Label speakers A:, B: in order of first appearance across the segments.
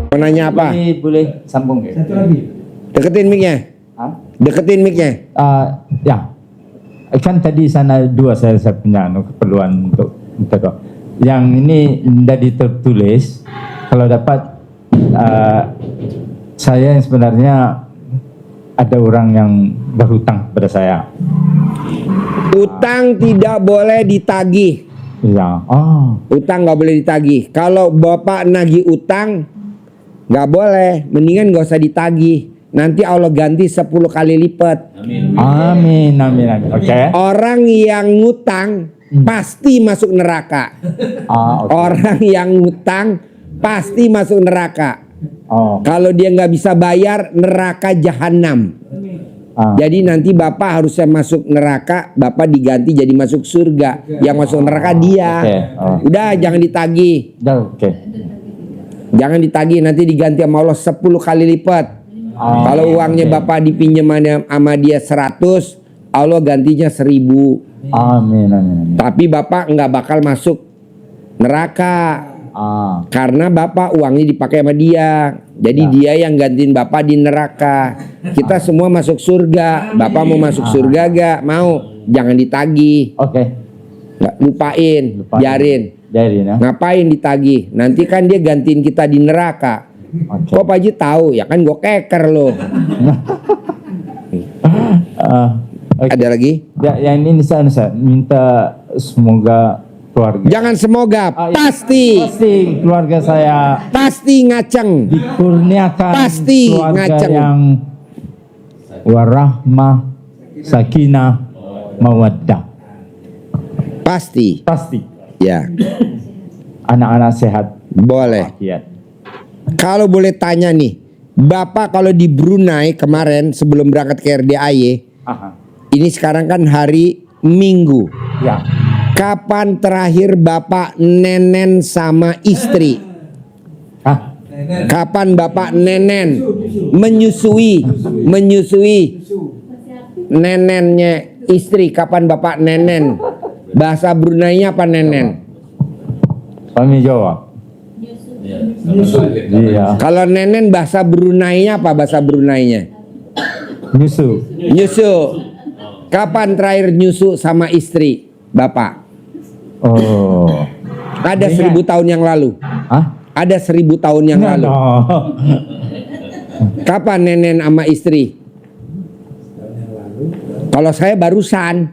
A: Mau nanya apa?
B: Boleh sambung ya?
C: Satu lagi.
A: Deketin mic-nya.
B: Hah?
A: Deketin mic-nya.
B: Ya, kan tadi sana dua saya punya keperluan untuk minta. Yang ini tidak tertulis. Kalau dapat, saya yang sebenarnya ada orang yang berhutang pada saya.
A: Utang tidak boleh ditagih.
B: Ya, oh,
A: Utang nggak boleh ditagih. Kalau bapak nagih utang, nggak boleh. Mendingan nggak usah ditagih. Nanti Allah ganti 10 kali lipat.
B: amin, amin, amin. Oke.
A: Orang yang ngutang pasti masuk neraka.
B: Oke.
A: Orang yang ngutang pasti masuk neraka.
B: Oh,
A: Kalau dia nggak bisa bayar, neraka jahanam. Jadi nanti bapak harusnya masuk neraka, bapak diganti jadi masuk surga. Yang masuk neraka dia.
B: Oke, oh.
A: Udah jangan ditagih.
B: Oke.
A: Jangan ditagih, nanti diganti sama Allah 10 kali lipat. Kalau uangnya bapak dipinjam sama dia 100, Allah gantinya 1000.
B: Amin, amin, amin.
A: Tapi bapak nggak bakal masuk neraka. Karena bapak uangnya dipakai sama dia. Jadi dia yang gantiin bapak di neraka. Kita semua masuk surga. Bapak mau masuk surga gak? Mau. Jangan ditagih.
B: Oke.
A: Nggak, lupain. Biarin.
B: Ya.
A: Ngapain ditagih? Nanti kan dia gantiin kita di neraka.
B: Oke.
A: Kok Pak Haji tahu? Ya kan gue keker loh.
B: Oke.
A: Ada lagi?
B: Ya, yang ini saya minta semoga keluarga.
A: Jangan semoga.
B: Iya.
A: Pasti.
B: Pasti keluarga saya
A: Pasti ngaceng.
B: dikurniakan
A: Pasti
B: keluarga
A: ngaceng.
B: yang warahmah, sakinah, mawaddah.
A: Pasti.
B: Pasti.
A: Ya.
B: Anak-anak sehat.
A: Boleh.
B: Iya.
A: Kalau boleh tanya nih, Bapak kalau di Brunei kemarin sebelum berangkat ke RDAY,
B: Aha.
A: ini sekarang kan hari Minggu.
B: Ya.
A: Kapan terakhir Bapak nenen sama istri?
B: Ah,
A: Kapan Bapak nenen? Menyusui nenennya istri. Kapan Bapak nenen? Bahasa Brunei-nya apa nenen?
B: kami jawab. Iya.
A: Kalau nenen bahasa Brunei-nya apa bahasa Brunei-nya?
B: Nyusu.
A: Nyusu. Kapan terakhir nyusu sama istri Bapak?
B: Oh.
A: Ada 1000 tahun yang lalu.
B: Hah?
A: Ada 1000 tahun yang lalu.
B: No.
A: Kapan nenen sama istri? Kalau saya barusan.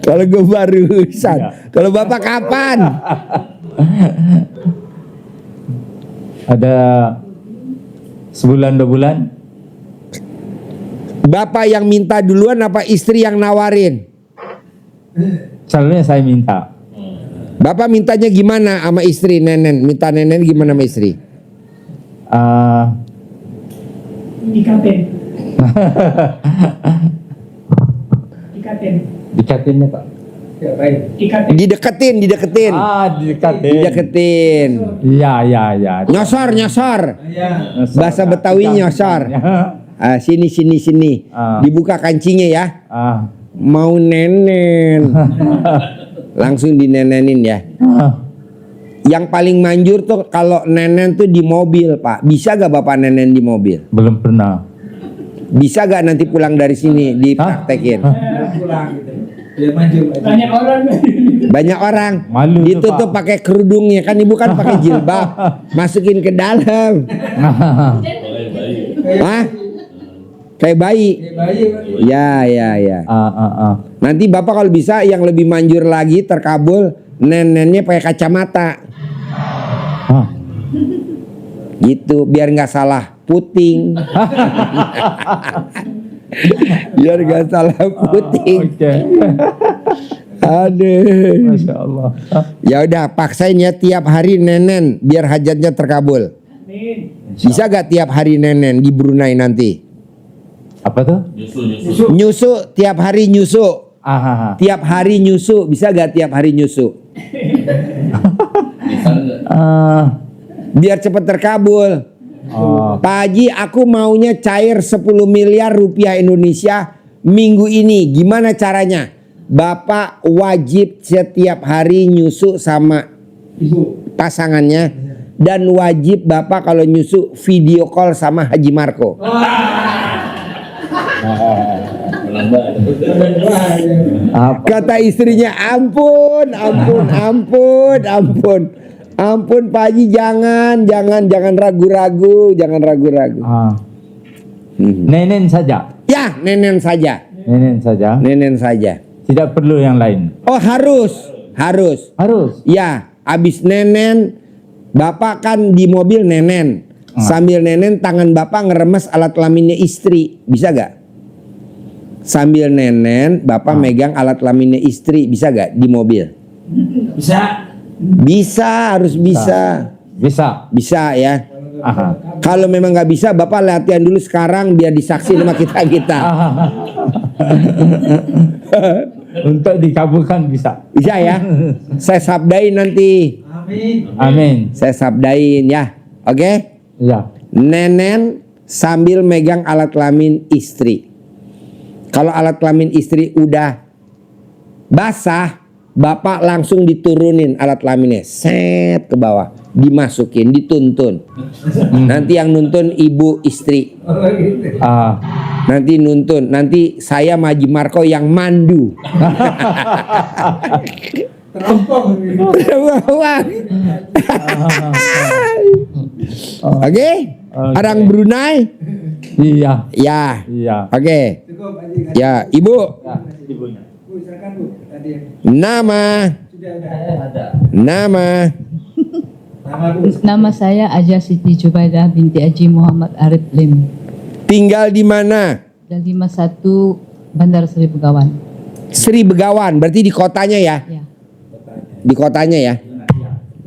A: Kalau gue barusan. Kalau Bapak kapan?
B: Ada sebulan 2 bulan.
A: Bapak yang minta duluan apa istri yang nawarin?
B: Selalunya saya minta.
A: Bapak mintanya gimana sama istri nenen? Minta nenen gimana sama istri?
C: Dikaten. Dikaten.
B: Dikatinnya Pak.
C: Dikaten.
A: Dideketin.
B: Dikatin.
A: Dideketin.
B: Iya.
A: Nyosor. Bahasa Betawi nyosor. Sini. Dibuka kancingnya ya. Mau nenen. Langsung dinenenin ya. Yang paling manjur tuh kalau nenen tuh di mobil, Pak. Bisa gak Bapak nenen di mobil?
B: Belum pernah.
A: Bisa gak nanti pulang dari sini dipraktekin?
C: Pulang gitu. Biar maju. Banyak orang.
A: Banyak orang
B: Malu tuh,
A: ditutup
B: Pak.
A: pakai kerudungnya, kan ibu kan pakai jilbab, masukin ke dalam. Hah? Kayak bayi. Ya. Nanti Bapak kalau bisa yang lebih manjur lagi terkabul, nenennya pakai kacamata. Gitu, biar nggak salah puting. Biar nggak salah puting.
B: Oke.
A: Aduh.
B: Masya Allah.
A: Ya udah, paksain ya tiap hari nenen biar hajatnya terkabul. Bisa gak tiap hari nenen di Brunei nanti?
B: Apa tuh?
A: Nyusu tiap hari nyusu. Tiap hari nyusu, bisa gak tiap hari nyusu? Biar cepat terkabul. Pak Haji, aku maunya cair 10 miliar rupiah Indonesia minggu ini. Gimana caranya? Bapak wajib setiap hari nyusu sama pasangannya dan wajib Bapak kalau nyusu video call sama Haji Marco. Kata istrinya, ampun Pak Haji, jangan ragu-ragu,
B: Nenen saja.
A: Ya, nenen saja.
B: Tidak perlu yang lain.
A: Oh, harus. Ya, abis nenen, Bapak kan di mobil nenen. Sambil nenen, tangan Bapak ngeremes alat kelaminnya istri, bisa gak? Sambil nenen, Bapak megang alat kelaminnya istri, bisa gak di mobil? Bisa, harus bisa. Bisa ya. Kalau memang nggak bisa, Bapak latihan dulu sekarang biar disaksi sama kita.
B: Untuk dikabulkan bisa.
A: Bisa ya. Saya sabdain nanti.
B: Amin.
A: Saya sabdain ya. Oke?
B: Ya.
A: Nenen sambil megang alat kelamin istri. Kalau alat kelamin istri udah basah, Bapak langsung diturunin alat kelaminnya, set ke bawah, dimasukin, dituntun. Nanti yang nuntun ibu istri. Nanti nuntun, nanti saya sama Haji Marco yang mandu. Oke? Orang Brunei?
B: Iya.
A: Ya.
B: Iya.
A: Oke. Ya, Ibu. Nama.
D: Nama saya Aja Siti Jubaidah binti Haji Muhammad Arif Lim.
A: Tinggal di mana?
D: Dan 51 Bandar Seri Begawan.
A: Sri Begawan, berarti di kotanya ya?
D: Ya.
A: Di kotanya ya?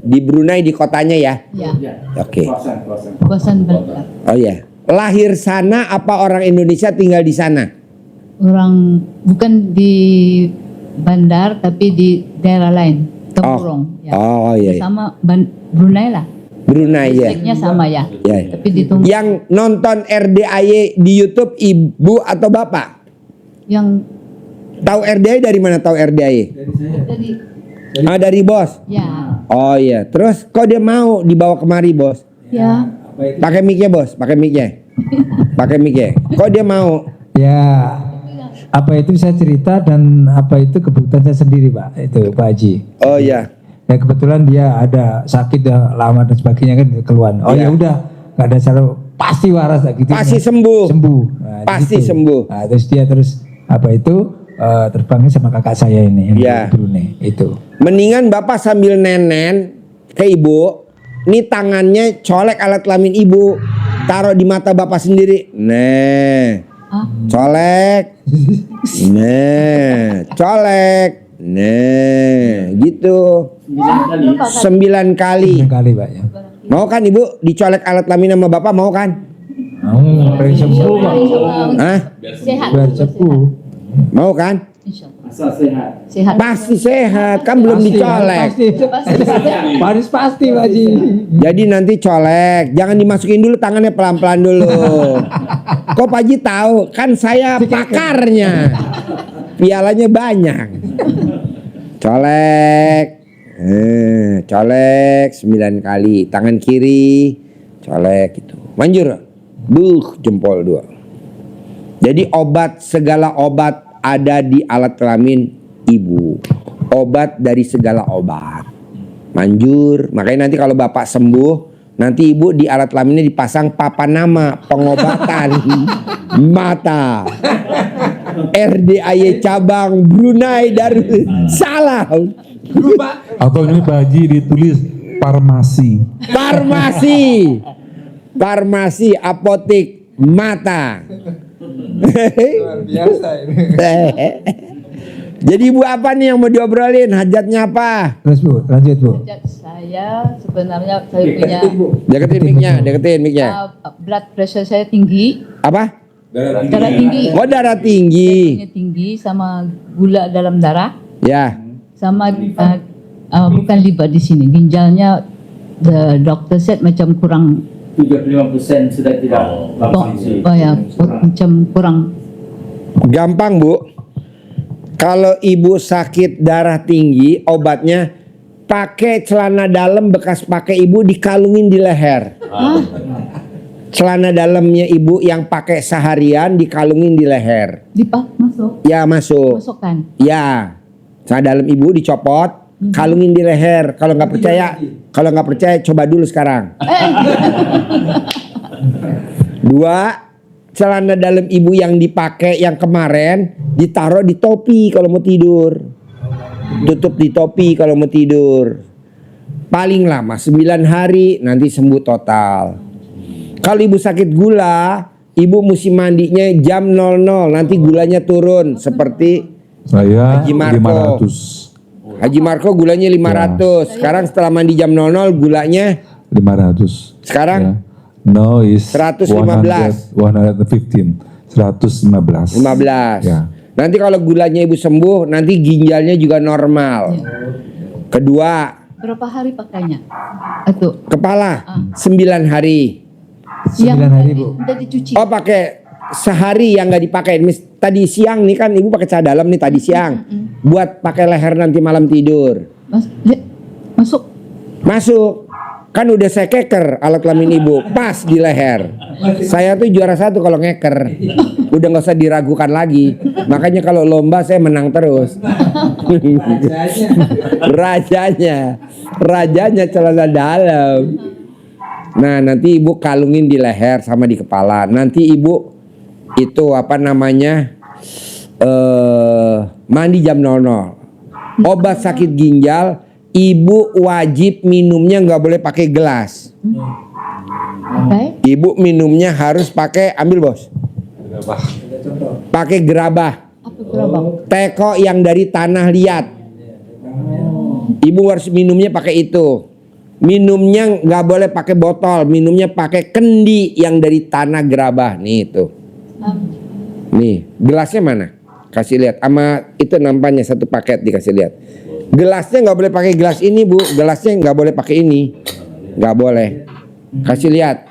A: Di Brunei di kotanya ya?
D: Ya.
A: Oke.
D: Kawasan Bandar.
A: Oh ya. Lahir sana apa orang Indonesia tinggal di sana?
D: Orang bukan di Bandar tapi di daerah lain, Temurong. Ya.
A: Oh iya.
D: Sama Brunei lah.
A: Brunei ya.
D: Distriknya sama ya.
A: Ya.
D: Tapi di Temurong.
A: Yang nonton RDAY di YouTube ibu atau bapak?
D: Yang
A: Tahu RDAY dari mana tahu RDAY?
D: tadi
A: Dari bos.
D: ya.
A: Oh iya. Terus kok dia mau dibawa kemari bos?
D: Ya.
A: Pakai mic-nya bos, pakai mic-nya. Pakai mic-nya. Kok dia mau?
E: Ya, apa itu saya cerita dan apa itu kebutuhan saya sendiri Pak, itu Pak Haji.
A: Oh iya.
E: Ya kebetulan dia ada sakit dah lama dan sebagainya kan keluhan. Oh
A: Iya.
E: ya udah, nggak ada cara, pasti waras lah gitu.
A: Pasti sembuh.
E: Nah,
A: Pasti
E: di situ.
A: sembuh.
E: Nah, terus dia apa itu terbangnya sama kakak saya ini yang
A: Iya.
E: di Brunei itu.
A: Mendingan bapak sambil nenen ke ibu, nih tangannya colek alat kelamin ibu, taruh di mata bapak sendiri. Nah, colek. Nah, colek. Nah, gitu. 9 kali.
E: 9 kali Pak ya.
A: Mau kan ibu dicolek alat kelamin sama bapak, mau kan?
E: Pengen sembuh Pak.
A: Hah?
D: Sehat.
E: Biar cepu.
A: Mau kan?
D: Insyaallah. Sehat.
A: Pasti sehat, kan belum dicolek.
E: Pasti Pak Haji.
A: Jadi nanti colek, jangan dimasukin dulu tangannya pelan-pelan dulu. Kok Pak Haji tahu? Kan saya pakarnya. Pialanya banyak. Colek. Colek 9 kali. Tangan kiri colek gitu. Manjur. Jempol 2. Jadi segala obat ada di alat kelamin ibu. Obat dari segala obat. Manjur. Makanya nanti kalau bapak sembuh, nanti ibu di alat kelaminnya dipasang papan nama pengobatan mata. RDAY cabang Brunei Darussalam.
F: Atau ini Pak Haji ditulis farmasi.
A: Farmasi apotik mata.
E: Luar biasa ini.
A: Jadi ibu apa nih yang mau diobrolin? Hajatnya apa?
E: Terus Bu, lanjut Bu.
D: Hajat saya sebenarnya saya punya
A: Deketin mic-nya.
D: blood pressure saya tinggi,
A: Apa?
D: darah tinggi.
A: Oh, darah tinggi.
D: Tinggi sama gula dalam darah,
A: Ya.
D: sama bukan liver di sini, ginjalnya the doctor said macam kurang
B: 35% sudah tidak berfungsi.
D: macam kurang.
A: Gampang Bu. Kalau ibu sakit darah tinggi, obatnya pakai celana dalam bekas pakai ibu dikalungin di leher. Celana dalamnya ibu yang pakai seharian dikalungin di leher.
D: Masuk.
A: Ya masuk.
D: Masukkan.
A: Ya, celana dalam ibu dicopot, kalungin di leher. Kalau nggak percaya, coba dulu sekarang. 2, celana dalam ibu yang dipakai yang kemarin ditaruh di topi kalau mau tidur. Tutup di topi kalau mau tidur. Paling lama 9 hari, nanti sembuh total. Kalau ibu sakit gula, ibu mesti mandinya jam 00, nanti gulanya turun seperti
F: Saya
A: Haji Marco.
F: 500.
A: Haji Marco gulanya 500. Sekarang setelah mandi jam 00 gulanya
F: 500.
A: sekarang
F: Ya. No is
A: 115.
F: 115. 115.
A: 15.
F: Ya.
A: Nanti kalau gulanya ibu sembuh, nanti ginjalnya juga normal. Kedua,
D: Berapa hari pakainya? Itu.
A: kepala 9 hari.
E: 9 hari, Bu.
D: Udah dicuci.
A: Oh, pakai sehari yang nggak dipakai. Tadi siang nih kan ibu pakai celana dalam nih tadi siang. Buat pakai leher nanti malam tidur.
D: Masuk.
A: Masuk. Kan udah saya keker alat kelamin ibu pas di leher. Saya tuh juara 1 kalau ngeker. Udah nggak usah diragukan lagi. Makanya kalau lomba saya menang terus. Rajanya celana dalam. Nah, nanti ibu kalungin di leher sama di kepala. Nanti ibu itu mandi jam 00. Obat sakit ginjal ibu wajib minumnya nggak boleh pakai gelas.
D: Baik.
A: Ibu minumnya harus pakai, ambil bos. Pakai gerabah.
D: Apa gerabah?
A: Teko yang dari tanah liat. Ibu harus minumnya pakai itu. Minumnya nggak boleh pakai botol, minumnya pakai kendi yang dari tanah gerabah. Nih itu. Nih, gelasnya mana? Kasih lihat. Sama itu nampaknya satu paket dikasih lihat. Gelasnya nggak boleh pakai gelas ini, Bu. Gelasnya nggak boleh pakai ini. Nggak boleh. Kasih lihat.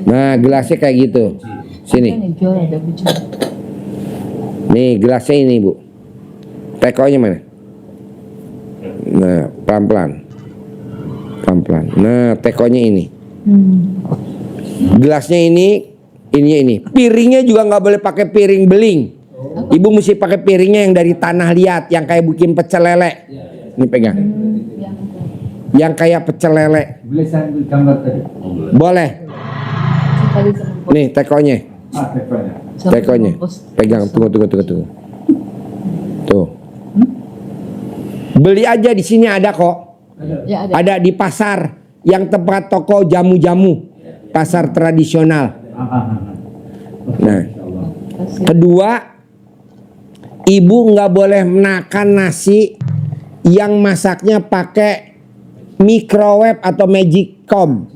A: Nah, gelasnya kayak gitu. Sini. Nih, gelasnya ini, Bu. Tekonya mana? Nah, pelan-pelan. Pelan-pelan. Nah, tekonya ini. Gelasnya ini, ininya ini. Piringnya juga nggak boleh pakai piring beling. Ibu mesti pakai piringnya yang dari tanah liat, yang kayak bikin pecel lele. Ini pegang. Yang kayak pecel lele.
B: Boleh saya ambil gambar tadi?
A: Boleh. Nih tekonya. Tekonya. Pegang, tunggu. Tuh. Beli aja di sini ada kok.
D: Ya,
A: Ada di pasar yang tempat toko jamu-jamu. Pasar tradisional. Nah, kedua, ibu nggak boleh makan nasi yang masaknya pakai microwave atau magicom.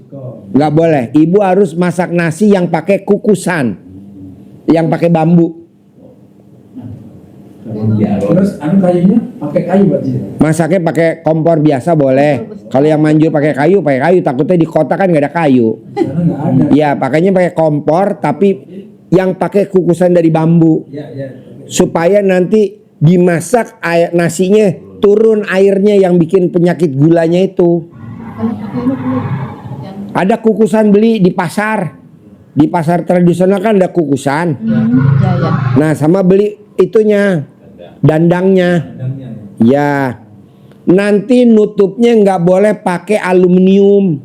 A: Nggak boleh. Ibu harus masak nasi yang pakai kukusan, yang pakai bambu.
C: Terus kayunya pakai kayu berarti.
A: Masaknya pakai kompor biasa boleh. Kalau yang manjur pakai kayu. Takutnya di kota kan nggak ada kayu.
C: Karena nggak ada.
A: Ya, pakainya pakai kompor, tapi yang pakai kukusan dari bambu.
C: Ya.
A: Supaya nanti dimasak nasinya turun airnya yang bikin penyakit gulanya itu. Ada kukusan beli di pasar. Di pasar tradisional kan ada kukusan. Nah, sama beli itunya, dandangnya. Ya. Nanti nutupnya nggak boleh pakai aluminium.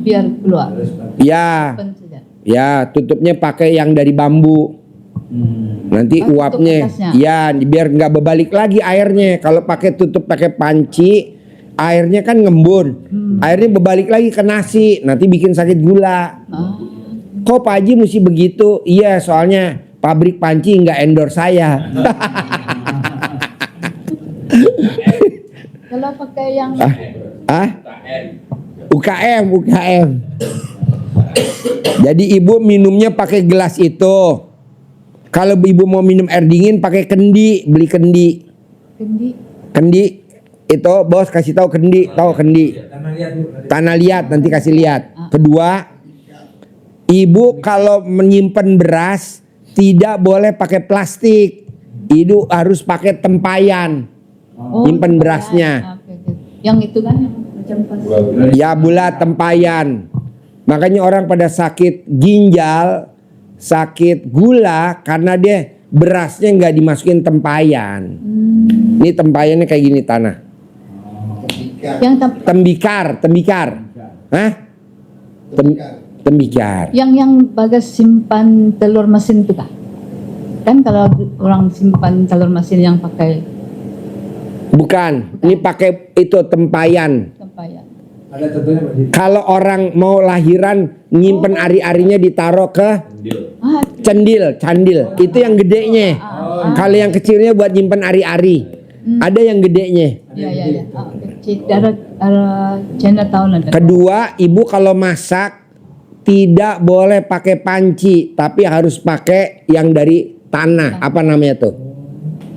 D: Biar keluar.
A: Ya. Ya, tutupnya pakai yang dari bambu. Nanti uapnya, ya biar nggak berbalik lagi airnya. Kalau tutup pakai panci, airnya kan ngembun. Airnya berbalik lagi ke nasi, nanti bikin sakit gula. Kok Pak Haji mesti begitu? Iya, soalnya pabrik panci nggak endorse saya.
D: Kalau pakai yang
A: UKM. Jadi ibu minumnya pakai gelas itu. Kalau ibu mau minum air dingin pakai kendi, beli kendi. Kendi itu bos kasih tahu kendi, tahu kendi. Tanah liat nanti kasih lihat. Kedua, ibu kalau menyimpan beras tidak boleh pakai plastik. Ibu harus pakai tempayan. Nyimpen berasnya.
D: Oke, oke. Yang itu kan yang macam pas.
A: Ya bulat tempayan. Makanya orang pada sakit ginjal, sakit gula karena dia berasnya nggak dimasukin tempayan. Ini tempayannya kayak gini tanah.
D: Yang
A: Tembikar. Hah? Tembikar.
D: yang bagas simpan telur mesin itu kah? Kan kalau orang simpan telur mesin yang pakai
A: Bukan. Ini pakai itu tempayan.
D: tempayan.
C: Ada tentunya Pak Ji.
A: Kalau orang mau lahiran nyimpen ari-arinya ditaruh ke
D: Ah,
A: candil. Itu yang gedenya. Kalau yang kecilnya buat nyimpen ari-ari. Ada yang gedenya.
D: ya. Ah, kecil. Ada channel tahun ada.
A: Kedua, ibu kalau masak tidak boleh pakai panci, tapi harus pakai yang dari tanah. Apa namanya tuh?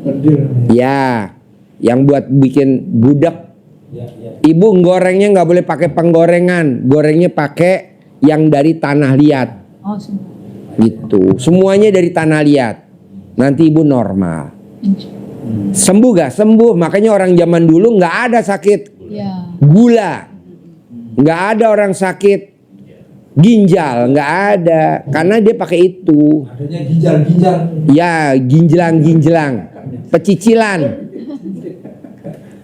C: Berdil.
A: Ya, yang buat bikin gudeg. Ibu gorengnya nggak boleh pakai penggorengan, gorengnya pakai yang dari tanah liat.
D: Oh, semua.
A: Gitu, semuanya dari tanah liat. Nanti ibu normal. Sembuh gak? Sembuh. Makanya orang zaman dulu nggak ada sakit
D: Ya.
A: gula, nggak ada orang sakit ginjal, nggak ada, karena dia pakai itu.
C: Adanya ginjal.
A: Ya, ginjelang, pecicilan,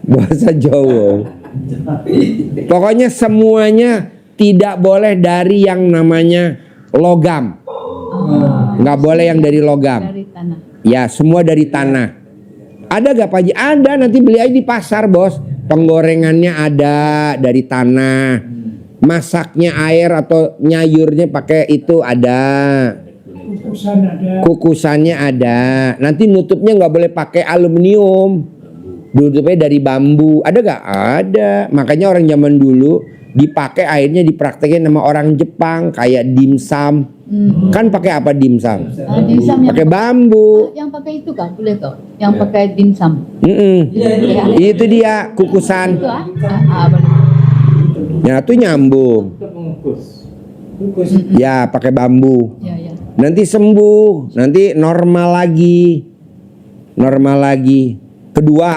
A: bahasa Jawa. Pokoknya semuanya tidak boleh dari yang namanya logam, nggak boleh yang dari logam.
D: Dari tanah.
A: Ya, semua dari tanah. Ada gak Pak Haji? Ada, nanti beli aja di pasar bos. Penggorengannya ada dari tanah. Masaknya air atau nyayurnya pakai itu ada. Kukusannya ada. Nanti nutupnya nggak boleh pakai aluminium. Nutupnya dari bambu. Ada gak? Ada. Makanya orang zaman dulu dipakai airnya dipraktekin sama orang Jepang kayak dimsum. Kan pakai apa dimsum?
D: Dimsum yang
A: Pakai bambu.
D: yang pakai itu kah? Boleh kok. Yang pakai dimsum.
A: Itu dia kukusan.
D: Itu boleh.
A: Ya itu nyambung. Ya pakai bambu.
D: Ya.
A: Nanti sembuh. Nanti normal lagi. Kedua,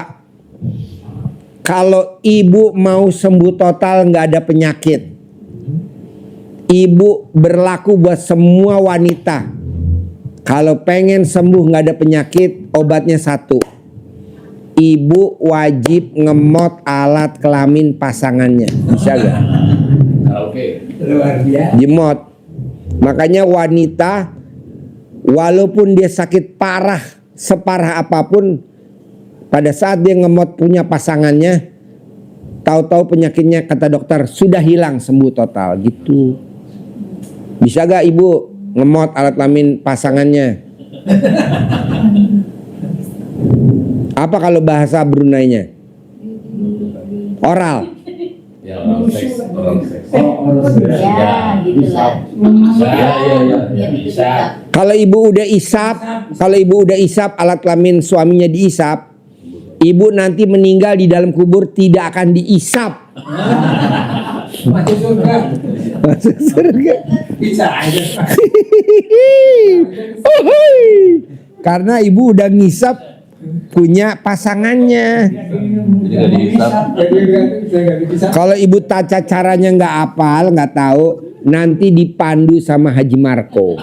A: kalau ibu mau sembuh total nggak ada penyakit, ibu berlaku buat semua wanita. Kalau pengen sembuh nggak ada penyakit, obatnya satu. Ibu wajib ngemot alat kelamin pasangannya. Bisa gak?
C: Luar biasa.
A: Jemot. Makanya wanita walaupun dia sakit parah, separah apapun, pada saat dia ngemot punya pasangannya, tahu-tahu penyakitnya kata dokter sudah hilang, sembuh total gitu. Bisa gak ibu ngemot alat kelamin pasangannya? Apa kalau bahasa Bruneinya? Oral.
D: Ya, gitulah. Bisa.
A: Kalau ibu udah isap, alat kelamin suaminya diisap, ibu nanti meninggal di dalam kubur tidak akan diisap.
C: Masuk surga.
A: Masuk surga.
C: Bisa aja.
A: Karena ibu udah ngisap punya pasangannya. Kalau ibu taca caranya nggak hafal, nggak tahu, nanti dipandu sama Haji Marco.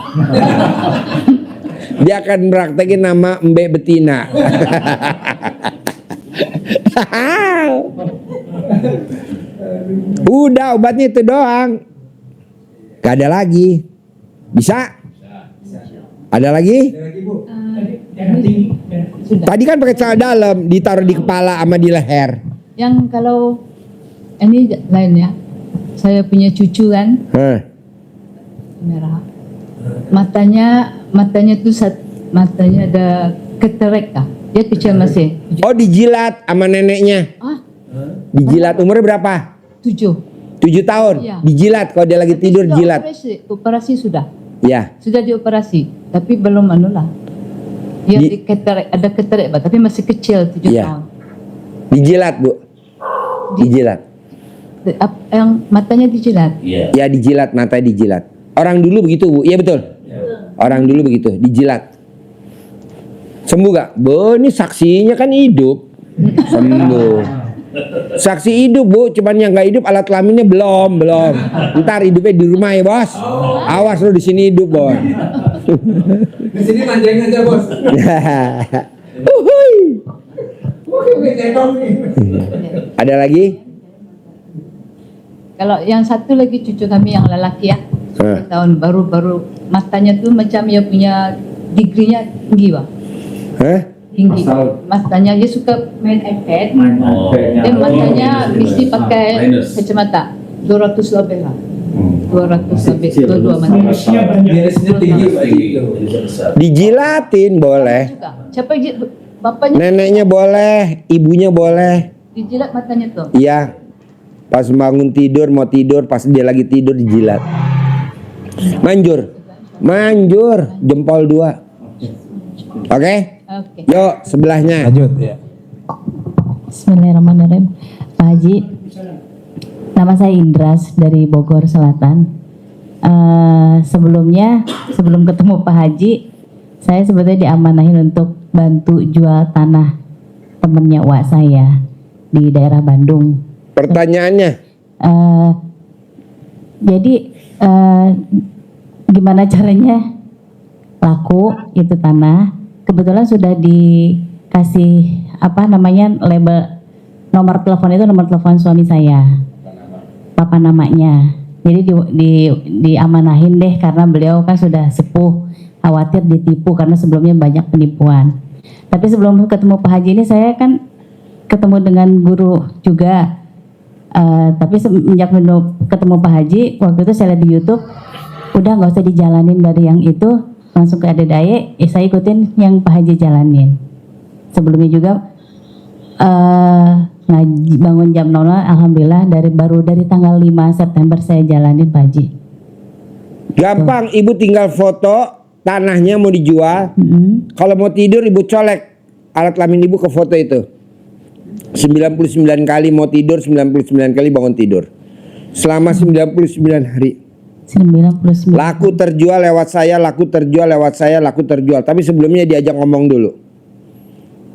A: Dia akan praktekin nama Mbak Betina. Udah obatnya itu doang. Gak ada lagi. Bisa? Ada lagi?
D: Sudah.
A: Tadi kan pakai celana dalam, ditaruh di kepala sama di leher.
D: Yang kalau ini lain ya. Saya punya cucu kan merah. Matanya tuh matanya ada keterek kah? Dia kecil masih.
A: Oh, dijilat sama neneknya.
D: Ah,
A: Dijilat umurnya berapa?
D: 7.
A: 7 tahun.
D: Iya.
A: Dijilat kalau dia lagi
D: Tapi
A: tidur
D: sudah
A: jilat.
D: Operasi sudah.
A: Ya.
D: Sudah dioperasi, tapi belum anu lah. Dia ada keterek, Pak, tapi masih kecil 7
A: Iya.
D: tahun.
A: Dijilat, Bu. Dijilat.
D: Yang matanya dijilat.
A: Ya, dijilat, matanya dijilat. Orang dulu begitu, Bu. Iya betul. Orang dulu begitu, dijilat. Sembuh gak? Bu, ini saksinya kan hidup. Sembuh. Saksi hidup Bu, cuman yang nggak hidup alat kelaminnya belum. Ntar hidupnya di rumah ya bos. Awas lo di sini hidup bos.
C: Di sini manjain aja bos.
A: Uhuy.
C: Oke, cekong nih.
A: Ada lagi?
D: Kalau yang satu lagi cucu kami yang lelaki ya, 10 tahun baru matanya tuh macam ya punya digrinya tinggi Bang.
A: Hah?
D: Tinggi. Matanya dia suka main iPad. Dan matanya mesti pakai kacamata 200 lebih lah. 200 lebih kedua mata.
C: Mirisnya tinggi begitu.
A: Dijilatin boleh.
D: Juga. Siapa bapaknya
A: Neneknya boleh, ibunya boleh.
D: dijilat matanya tuh.
A: Iya. Pas bangun tidur, mau tidur, pas dia lagi tidur dijilat. Manjur, jempol 2. Oke?
D: Oke.
A: Yuk, sebelahnya.
E: Lanjut ya.
G: Bismillahirrahmanirrahim. Pak Haji, nama saya Indras dari Bogor Selatan. Sebelum ketemu Pak Haji, saya sebetulnya diamanahin untuk bantu jual tanah temennya Wak saya di daerah Bandung.
A: Pertanyaannya,
G: Jadi gimana caranya laku itu tanah? Kebetulan sudah dikasih label nomor telepon, itu nomor telepon suami saya, papa namanya. Jadi diamanahin deh karena beliau kan sudah sepuh, khawatir ditipu karena sebelumnya banyak penipuan. Tapi sebelum ketemu Pak Haji ini saya kan ketemu dengan guru juga. Tapi semenjak ketemu Pak Haji, waktu itu saya lihat di YouTube, udah nggak usah dijalanin dari yang itu, langsung ke Adedaya. Saya ikutin yang Pak Haji jalanin. Sebelumnya juga ngaji bangun jam 00, alhamdulillah baru dari tanggal 5 September saya jalanin Pak Haji.
A: gampang, ibu tinggal foto tanahnya mau dijual. Kalau mau tidur ibu colek alat kelamin ibu ke foto itu. 99 kali mau tidur, 99 kali bangun tidur. Selama 99 hari.
G: 99.
A: Laku terjual lewat saya, laku terjual lewat saya, laku terjual. Tapi sebelumnya diajak ngomong dulu.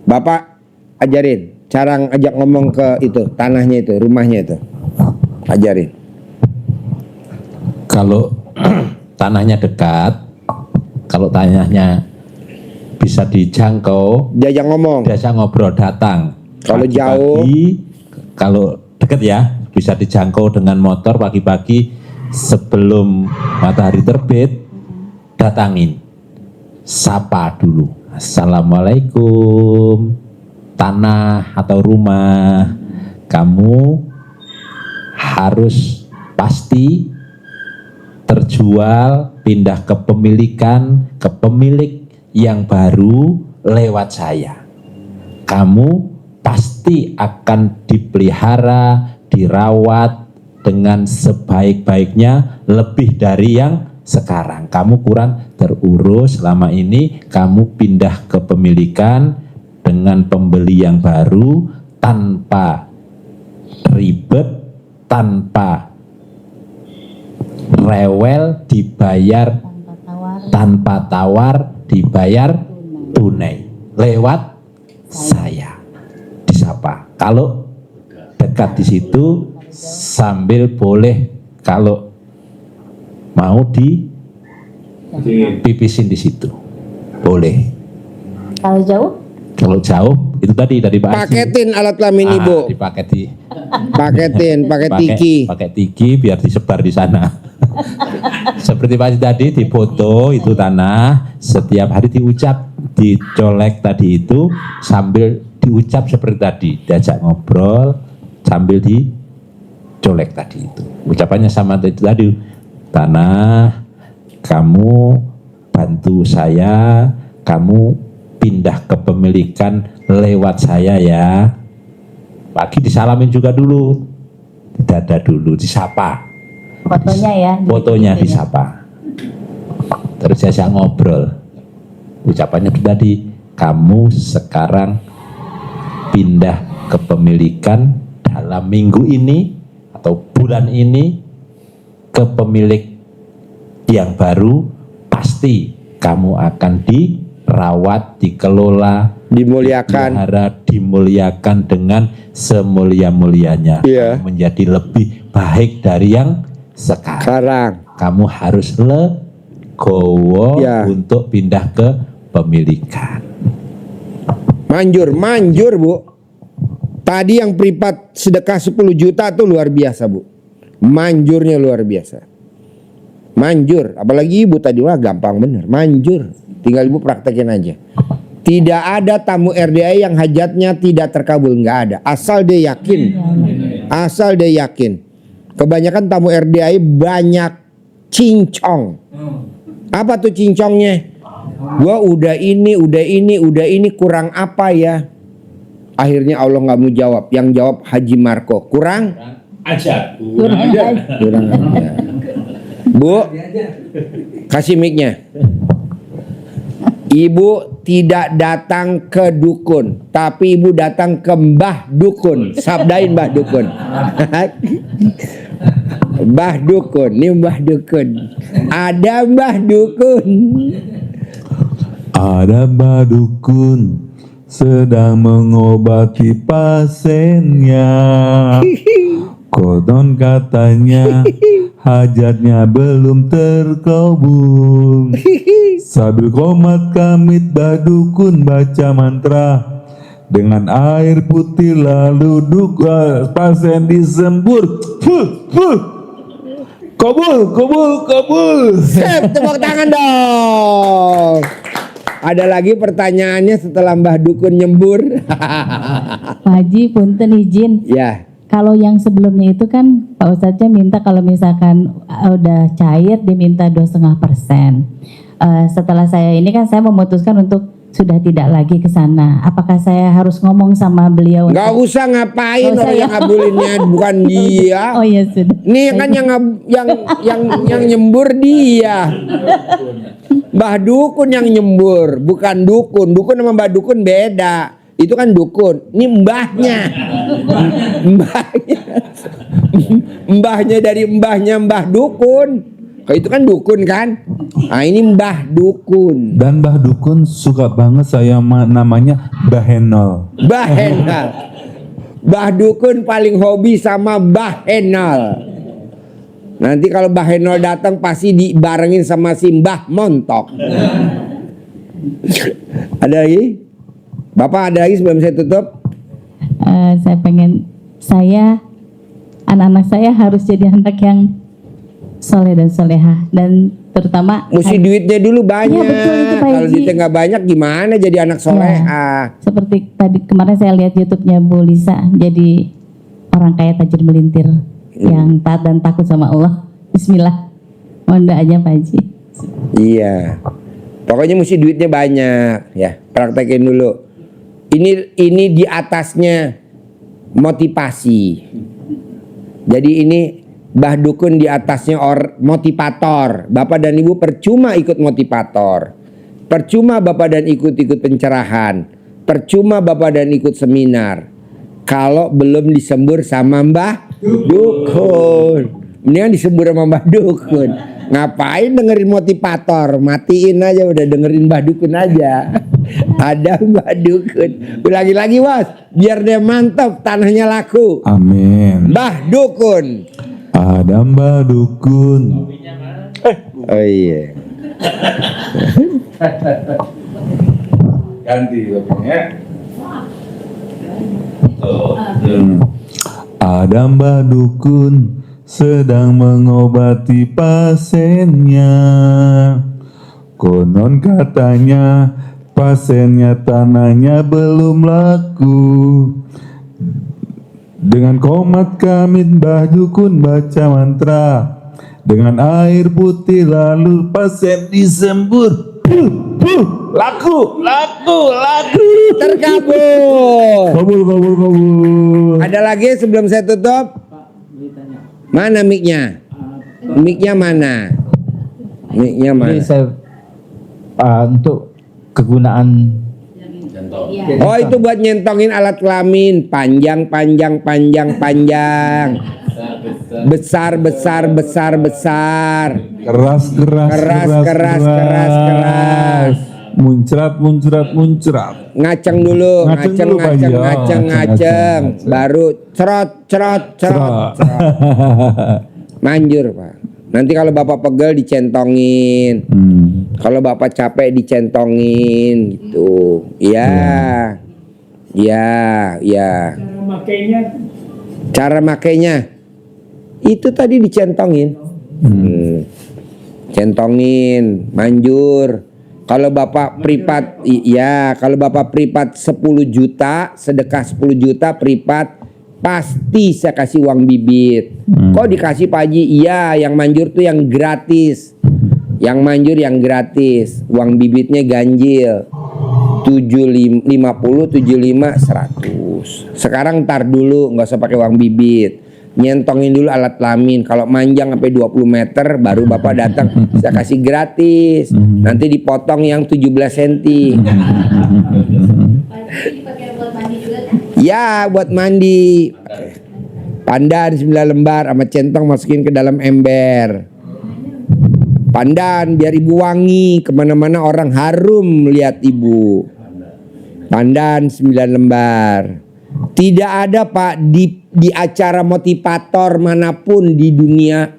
A: Bapak ajarin cara ngajak ngomong ke itu, tanahnya itu, rumahnya itu. Ajarin.
H: Kalau tanahnya dekat, kalau tanahnya bisa dijangkau,
A: Diajak ngomong.
H: biasa ngobrol datang.
A: Kalau
H: Pagi-pagi,
A: jauh,
H: kalau deket ya, bisa dijangkau dengan motor pagi-pagi sebelum matahari terbit, datangin, sapa dulu. Assalamualaikum, tanah atau rumah, kamu harus pasti terjual, pindah ke pemilik yang baru lewat saya. Kamu pasti akan dipelihara, dirawat dengan sebaik-baiknya, lebih dari yang sekarang. Kamu kurang terurus selama ini, kamu pindah ke pemilikan dengan pembeli yang baru tanpa ribet, tanpa rewel, dibayar tanpa tawar, dibayar tunai lewat saya. Disapa. Kalau dekat di situ sambil boleh, kalau mau dipipisin di situ boleh.
G: Kalau jauh?
H: Kalau jauh itu tadi dari Pak Haji.
A: paketin alat kelamin ibu.
H: Dipaketi.
A: Paketin, pakai tiki.
H: Pakai tiki biar disebar di sana. Seperti Pak Haji tadi, difoto itu tanah, setiap hari diucap, dicolek tadi itu sambil diucap seperti tadi, diajak ngobrol sambil dicolek tadi itu. Ucapannya sama itu tadi, tanah, kamu bantu saya, kamu pindah kepemilikan lewat saya ya. Pagi disalamin juga dulu, dada dulu, disapa.
G: Fotonya ya.
H: Fotonya disapa. Terus saya ngobrol. Ucapannya itu tadi, kamu sekarang pindah kepemilikan dalam minggu ini atau bulan ini ke pemilik yang baru, pasti kamu akan dirawat, dikelola
A: Dimuliakan.
H: dipelihara, dimuliakan dengan semulia-mulianya.
A: Iya.
H: Menjadi lebih baik dari yang sekarang.
A: Sekarang.
H: Kamu harus legowo
A: Ya.
H: untuk pindah ke pemilikan.
A: Manjur Bu. Tadi yang privat sedekah 10 juta tuh luar biasa Bu. Manjurnya luar biasa. Manjur, apalagi ibu tadi, wah gampang bener. Manjur, tinggal ibu praktekin aja. Tidak ada tamu RDA yang hajatnya tidak terkabul, nggak ada. Asal dia yakin, asal dia yakin. Kebanyakan tamu RDA banyak cincong. Apa tuh cincongnya? Gua udah ini kurang apa ya? Akhirnya Allah nggak mau jawab. Yang jawab Haji Marco. Kurang aja. Bu, kasih mic-nya. Ibu tidak datang ke dukun, tapi ibu datang ke Mbah Dukun. Sabdain Mbah Dukun. Mbah Dukun, ini Mbah Dukun. Ada Mbah Dukun.
F: Ada Mbah Dukun sedang mengobati pasiennya. Konon katanya hajatnya belum terkabul. Sambil komat kamit Mbah Dukun baca mantra dengan air putih lalu pasien disembur. Kabul.
A: Sip, tepuk tangan dong. Ada lagi pertanyaannya setelah Mbah Dukun nyembur?
G: Pak Haji, punten izin.
A: Ya.
G: Kalau yang sebelumnya itu kan Pak Ustadznya minta kalau misalkan udah cair diminta 2,5%. Setelah saya ini kan saya memutuskan untuk sudah tidak lagi ke sana. Apakah saya harus ngomong sama beliau?
A: Nggak usah ngapain,
G: Nggak usah
A: orang
G: ya.
A: yang ngabulinnya bukan dia.
G: Oh ya sudah.
A: Nih kan yang nyembur dia. Mbah Dukun yang nyembur, bukan dukun. Dukun sama Mbah Dukun beda. Itu kan dukun. Ini mbahnya. Mbahnya dari mbahnya Mbah Dukun. Kalau itu kan dukun kan. Nah ini Mbah Dukun.
F: Dan Mbah Dukun suka banget saya namanya Mbah Henol.
A: Mbah Henal. Mbah Dukun paling hobi sama Mbah Henal. Nanti kalau Mbah Henol datang pasti dibarengin sama si Mbah Montok. Ada lagi? Bapak ada lagi sebelum saya tutup?
G: Saya pengen anak-anak saya harus jadi anak yang soleh dan soleha, dan terutama
A: Mesti duitnya dulu banyak.
G: Iya, betul itu, Pak
A: Kalau
G: Haji.
A: duitnya nggak banyak gimana jadi anak soleha?
G: seperti tadi kemarin saya lihat YouTube-nya Bu Lisa, jadi orang kaya tajir melintir yang taat dan takut sama Allah. Bismillah. Mohon doanya Pak Haji.
A: Iya. Pokoknya mesti duitnya banyak ya. Praktekin dulu. Ini di atasnya motivasi. Jadi ini Mbah Dukun di atasnya motivator. Bapak dan Ibu percuma ikut motivator. Percuma Bapak dan ikut pencerahan. Percuma Bapak dan ikut seminar. Kalau belum disembur sama Mbah Dukun. Mendingan disembur sama Mbah Dukun. Ngapain dengerin motivator? Matiin aja, udah dengerin Mbah Dukun aja. Ada Mbah Dukun. Ulangi lagi Bos, biar dia mantap, tanahnya laku.
F: Amin.
A: Mbah Dukun.
F: Ada Mbah Dukun.
A: Oh iya.
F: Ganti ya. Ada Mbah Dukun sedang mengobati pasiennya. Konon katanya pasiennya tanahnya belum laku. Dengan komat kamit Mbah Dukun baca mantra dengan air putih lalu pasien disembur. Laku.
A: Terkabul.
F: Kabul.
A: Ada lagi sebelum saya tutup? Mana mic-nya? Mic-nya mana? Mic-nya
B: Ini
A: mana?
B: saya untuk kegunaan
A: Oh itu buat nyentongin alat kelamin. Panjang. Besar.
F: Keras. Muncrat, muncrat, muncrat.
A: Ngaceng dulu,
F: Ngaceng
A: ngaceng,
F: dulu, Pak
A: ngaceng,
F: Haji. Oh,
A: ngaceng, ngaceng. Baru cerot, cerot, cerot, cerot. Manjur, Pak. Nanti kalau Bapak pegel dicentongin. Kalau Bapak capek dicentongin gitu. Iya. Iya, iya. Cara makainya itu tadi dicentongin. Centongin, manjur. Kalau Bapak privat, iya, kalau Bapak privat 10 juta, sedekah 10 juta privat, pasti saya kasih uang bibit. Kok dikasih Pak Haji? Iya, yang manjur tuh yang gratis. Yang manjur yang gratis. Uang bibitnya ganjil. 50, 75, 100. Sekarang ntar dulu, nggak usah pakai uang bibit. Nyentongin dulu alat kelamin. Kalau manjang sampai 20 meter baru Bapak datang, saya kasih gratis. Nanti dipotong yang 17 cm. Ya, buat mandi. Pandan 9 lembar sama centong masukin ke dalam ember. Pandan biar ibu wangi, kemana-mana orang harum lihat ibu. Pandan 9 lembar. Tidak ada Pak di acara motivator manapun di dunia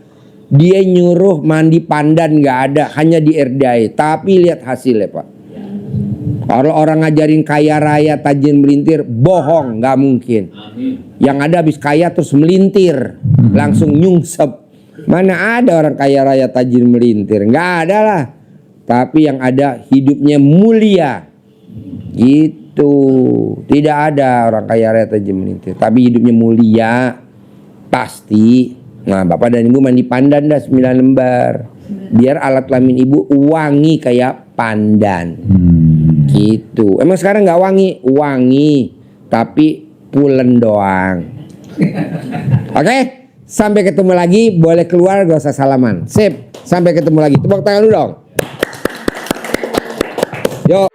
A: dia nyuruh mandi pandan, nggak ada, hanya di RDI. Tapi lihat hasilnya Pak. Kalau orang ngajarin kaya raya tajin melintir, bohong, nggak mungkin. Yang ada habis kaya terus melintir, langsung nyungsep. Mana ada orang kaya raya tajin melintir? Nggak ada lah. Tapi yang ada hidupnya mulia. Gitu. Tidak ada orang kaya raya tajin melintir. Tapi hidupnya mulia. Pasti. Nah, Bapak dan Ibu mandi pandan dah 9 lembar. Biar alat kelamin Ibu wangi kayak pandan. Gitu. Emang sekarang nggak wangi? Wangi. Tapi pulen doang. Oke? Sampai ketemu lagi. Boleh keluar, gak usah salaman. Sip. Sampai ketemu lagi. Tepuk tangan dulu dong. Yo.